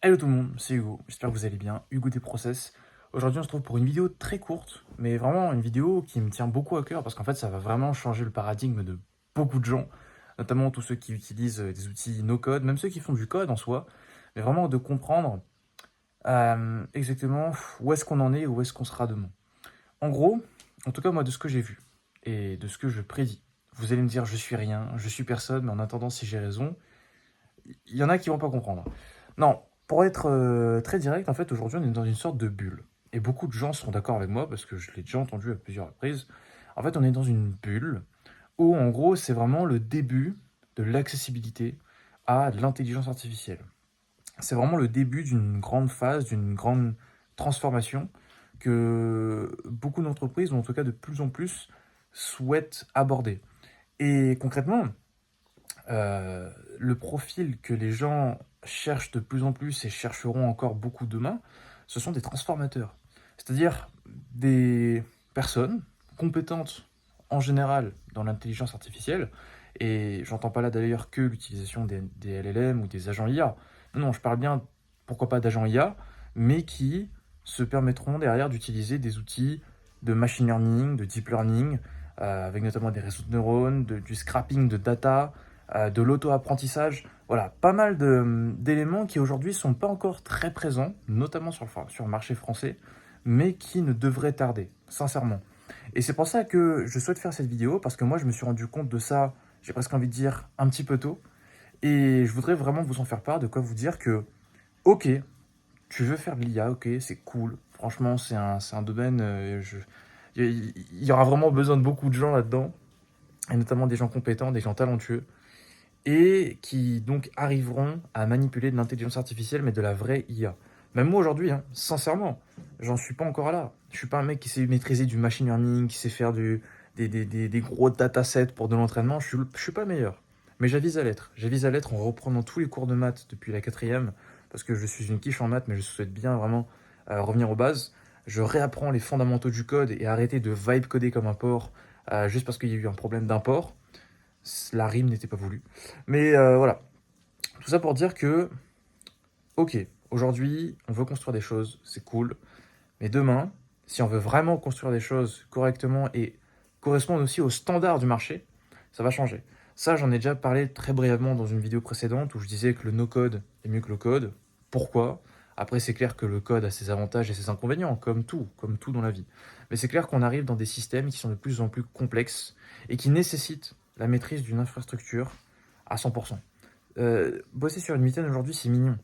Hello tout le monde, c'est Hugo, j'espère que vous allez bien, Hugo des Process. Aujourd'hui on se retrouve pour une vidéo très courte, mais vraiment une vidéo qui me tient beaucoup à cœur parce qu'en fait ça va vraiment changer le paradigme de beaucoup de gens, notamment tous ceux qui utilisent des outils no-code, même ceux qui font du code en soi, mais vraiment de comprendre exactement où est-ce qu'on en est, où est-ce qu'on sera demain. En gros, en tout cas moi de ce que j'ai vu et de ce que je prédis, vous allez me dire je suis rien, je suis personne, mais en attendant si j'ai raison, il y en a qui vont pas comprendre. Non, pour être très direct, en fait, aujourd'hui, on est dans une sorte de bulle. Et beaucoup de gens sont d'accord avec moi parce que je l'ai déjà entendu à plusieurs reprises. En fait, on est dans une bulle où, en gros, c'est vraiment le début de l'accessibilité à l'intelligence artificielle. C'est vraiment le début d'une grande phase, d'une grande transformation que beaucoup d'entreprises, ou en tout cas de plus en plus, souhaitent aborder. Et concrètement, le profil que les gens cherchent de plus en plus et chercheront encore beaucoup demain, ce sont des transformateurs. C'est-à-dire des personnes compétentes en général dans l'intelligence artificielle, et j'entends pas là d'ailleurs que l'utilisation des LLM ou des agents IA. Non, je parle bien, pourquoi pas d'agents IA, mais qui se permettront derrière d'utiliser des outils de machine learning, de deep learning, avec notamment des réseaux de neurones, du scrapping de data, de l'auto-apprentissage. Voilà, pas mal d'éléments qui aujourd'hui sont pas encore très présents, notamment sur le marché français, mais qui ne devraient tarder, sincèrement. Et c'est pour ça que je souhaite faire cette vidéo, parce que moi je me suis rendu compte de ça, j'ai presque envie de dire, un petit peu tôt. Et je voudrais vraiment vous en faire part, de quoi vous dire que, ok, tu veux faire de l'IA, ok, c'est cool. Franchement, c'est un domaine, il y aura vraiment besoin de beaucoup de gens là-dedans, et notamment des gens compétents, des gens talentueux et qui donc arriveront à manipuler de l'intelligence artificielle, mais de la vraie IA. Même moi aujourd'hui, hein, sincèrement, j'en suis pas encore là. Je suis pas un mec qui sait maîtriser du machine learning, qui sait faire des gros datasets pour de l'entraînement. Je suis pas meilleur. Mais j'avise à l'être. J'avise à l'être en reprenant tous les cours de maths depuis la quatrième, parce que je suis une quiche en maths, mais je souhaite bien vraiment revenir aux bases. Je réapprends les fondamentaux du code et arrêter de vibe coder comme un porc, juste parce qu'il y a eu un problème d'import. La rime n'était pas voulue. Mais voilà, tout ça pour dire que, ok, aujourd'hui, on veut construire des choses, c'est cool, mais demain, si on veut vraiment construire des choses correctement et correspondre aussi aux standards du marché, ça va changer. Ça, j'en ai déjà parlé très brièvement dans une vidéo précédente où je disais que le no-code est mieux que le code. Pourquoi? Après, c'est clair que le code a ses avantages et ses inconvénients, comme tout dans la vie. Mais c'est clair qu'on arrive dans des systèmes qui sont de plus en plus complexes et qui nécessitent la maîtrise d'une infrastructure à 100%. Bosser sur une mitaine aujourd'hui, c'est mignon.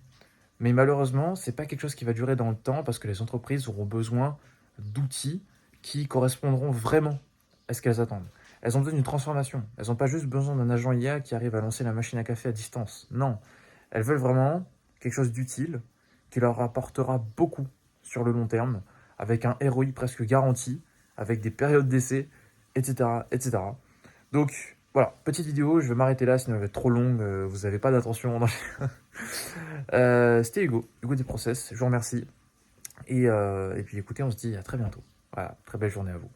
Mais malheureusement, c'est pas quelque chose qui va durer dans le temps parce que les entreprises auront besoin d'outils qui correspondront vraiment à ce qu'elles attendent. Elles ont besoin d'une transformation. Elles n'ont pas juste besoin d'un agent IA qui arrive à lancer la machine à café à distance. Non. Elles veulent vraiment quelque chose d'utile qui leur apportera beaucoup sur le long terme, avec un ROI presque garanti, avec des périodes d'essai, etc., etc. Donc voilà, petite vidéo, je vais m'arrêter là, sinon elle va être trop longue, vous n'avez pas d'attention. C'était Hugo, Hugo des Process, je vous remercie. Et puis écoutez, on se dit à très bientôt. Voilà, très belle journée à vous.